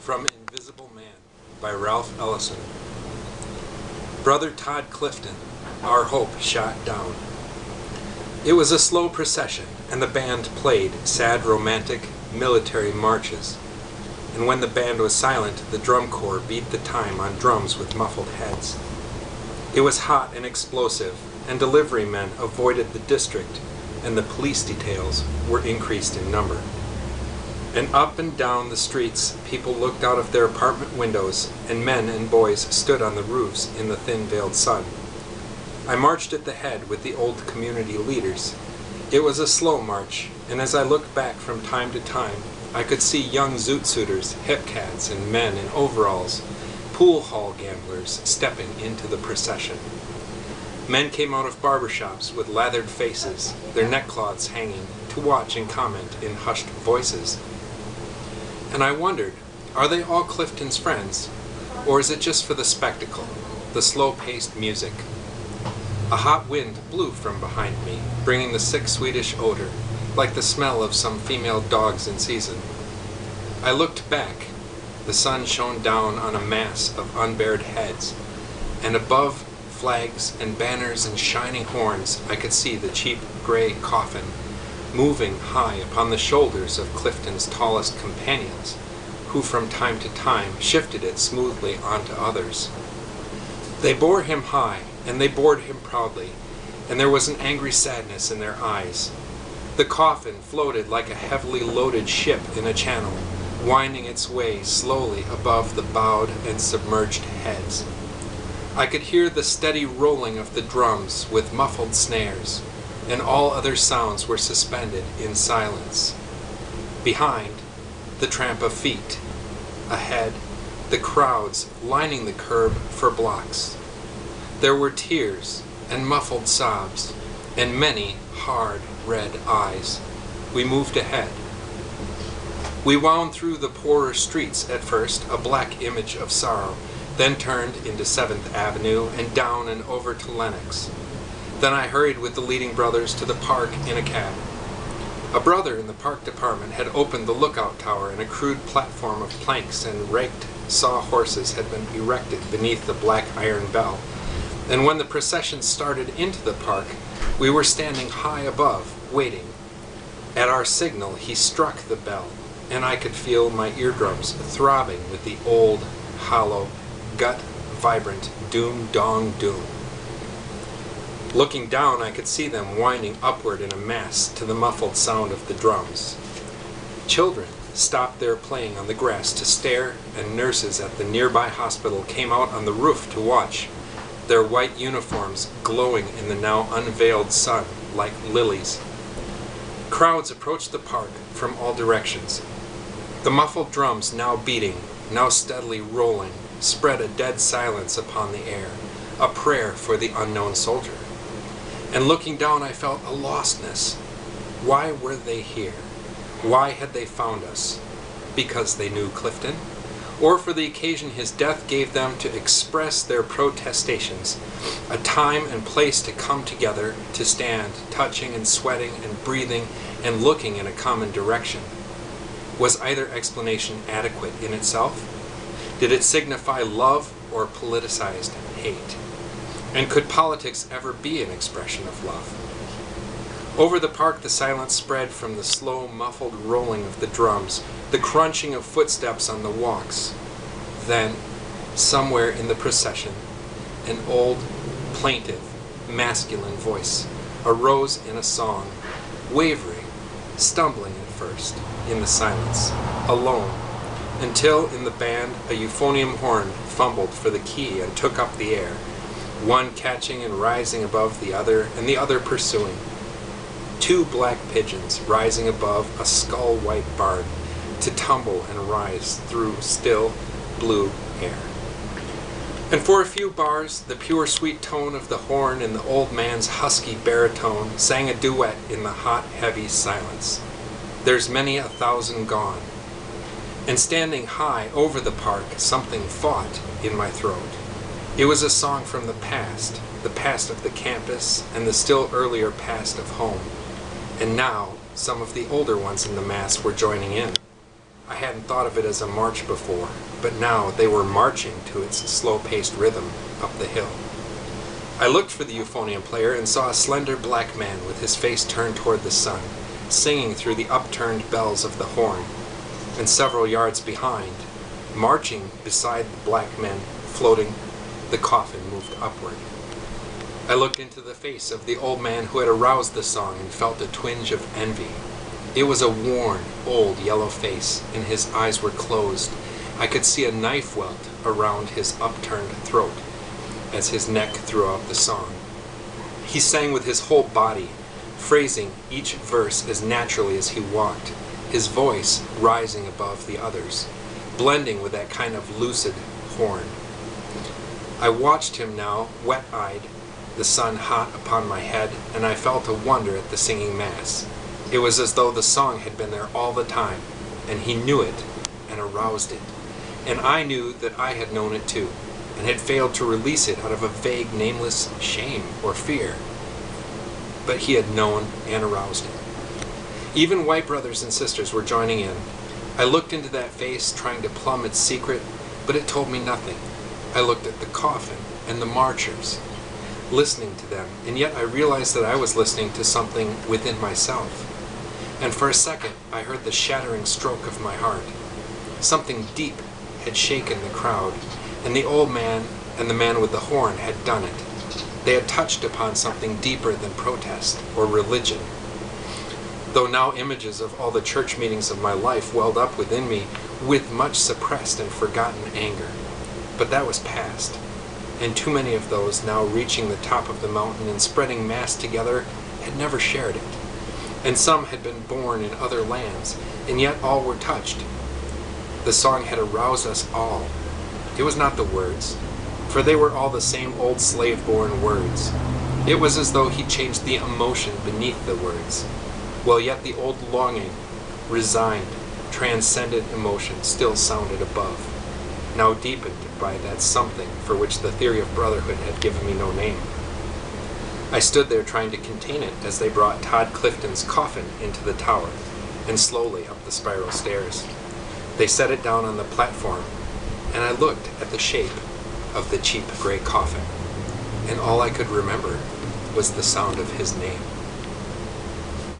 From Invisible Man by Ralph Elison. Brother Todd Clifton, our hope shot down. It was a slow procession, and the band played sad, romantic, military marches. And when the band was silent, the drum corps beat the time on drums with muffled heads. It was hot and explosive, and delivery men avoided the district, and the police details were increased in number. And up and down the streets, people looked out of their apartment windows, and men and boys stood on the roofs in the thin-veiled sun. I marched at the head with the old community leaders. It was a slow march, and as I looked back from time to time, I could see young zoot-suiters, hip cats, and men in overalls, pool hall gamblers stepping into the procession. Men came out of barbershops with lathered faces, their neckcloths hanging, to watch and comment in hushed voices. And I wondered, are they all Clifton's friends, or is it just for the spectacle, the slow-paced music? A hot wind blew from behind me, bringing the sick Swedish odor, like the smell of some female dogs in season. I looked back. The sun shone down on a mass of unbared heads, and above flags and banners and shining horns I could see the cheap gray coffin, moving high upon the shoulders of Clifton's tallest companions, who from time to time shifted it smoothly onto others. They bore him high, and they bore him proudly, and there was an angry sadness in their eyes. The coffin floated like a heavily loaded ship in a channel, winding its way slowly above the bowed and submerged heads. I could hear the steady rolling of the drums with muffled snares, and all other sounds were suspended in silence. Behind, the tramp of feet. Ahead, the crowds lining the curb for blocks. There were tears and muffled sobs, and many hard red eyes. We moved ahead. We wound through the poorer streets at first, a black image of sorrow, then turned into 7th Avenue and down and over to Lenox. Then I hurried with the leading brothers to the park in a cab. A brother in the park department had opened the lookout tower, and a crude platform of planks and raked sawhorses had been erected beneath the black iron bell. And when the procession started into the park, we were standing high above, waiting. At our signal, he struck the bell, and I could feel my eardrums throbbing with the old, hollow, gut-vibrant doom-dong-doom. Looking down, I could see them winding upward in a mass to the muffled sound of the drums. Children stopped their playing on the grass to stare, and nurses at the nearby hospital came out on the roof to watch, their white uniforms glowing in the now unveiled sun like lilies. Crowds approached the park from all directions. The muffled drums, now beating, now steadily rolling, spread a dead silence upon the air, a prayer for the unknown soldier. And looking down, I felt a lostness. Why were they here? Why had they found us? Because they knew Clifton? Or for the occasion his death gave them to express their protestations, a time and place to come together, to stand, touching and sweating and breathing and looking in a common direction? Was either explanation adequate in itself? Did it signify love or politicized hate? And could politics ever be an expression of love? Over the park the silence spread from the slow, muffled rolling of the drums, the crunching of footsteps on the walks. Then, somewhere in the procession, an old, plaintive, masculine voice arose in a song, wavering, stumbling at first, in the silence, alone, until in the band a euphonium horn fumbled for the key and took up the air, one catching and rising above the other, and the other pursuing. 2 black pigeons rising above a skull-white barn, to tumble and rise through still blue air. And for a few bars, the pure sweet tone of the horn and the old man's husky baritone sang a duet in the hot, heavy silence. There's many a thousand gone. And standing high over the park, something fought in my throat. It was a song from the past of the campus, and the still earlier past of home. And now, some of the older ones in the mass were joining in. I hadn't thought of it as a march before, but now they were marching to its slow-paced rhythm up the hill. I looked for the euphonium player and saw a slender black man with his face turned toward the sun, singing through the upturned bells of the horn, and several yards behind, marching beside the black man floating, the coffin moved upward. I looked into the face of the old man who had aroused the song and felt a twinge of envy. It was a worn, old, yellow face, and his eyes were closed. I could see a knife welt around his upturned throat as his neck threw out the song. He sang with his whole body, phrasing each verse as naturally as he walked, his voice rising above the others, blending with that kind of lucid horn. I watched him now, wet-eyed, the sun hot upon my head, and I felt a wonder at the singing mass. It was as though the song had been there all the time, and he knew it and aroused it. And I knew that I had known it too, and had failed to release it out of a vague, nameless shame or fear. But he had known and aroused it. Even white brothers and sisters were joining in. I looked into that face, trying to plumb its secret, but it told me nothing. I looked at the coffin and the marchers, listening to them, and yet I realized that I was listening to something within myself. And for a second, I heard the shattering stroke of my heart. Something deep had shaken the crowd, and the old man and the man with the horn had done it. They had touched upon something deeper than protest or religion. Though now images of all the church meetings of my life welled up within me with much suppressed and forgotten anger. But that was past, and too many of those now reaching the top of the mountain and spreading mass together had never shared it. And some had been born in other lands, and yet all were touched. The song had aroused us all. It was not the words, for they were all the same old slave-born words. It was as though he changed the emotion beneath the words, while yet the old longing, resigned, transcendent emotion still sounded above, now deepened by that something for which the theory of brotherhood had given me no name. I stood there trying to contain it as they brought Todd Clifton's coffin into the tower, and slowly up the spiral stairs. They set it down on the platform, and I looked at the shape of the cheap gray coffin, and all I could remember was the sound of his name.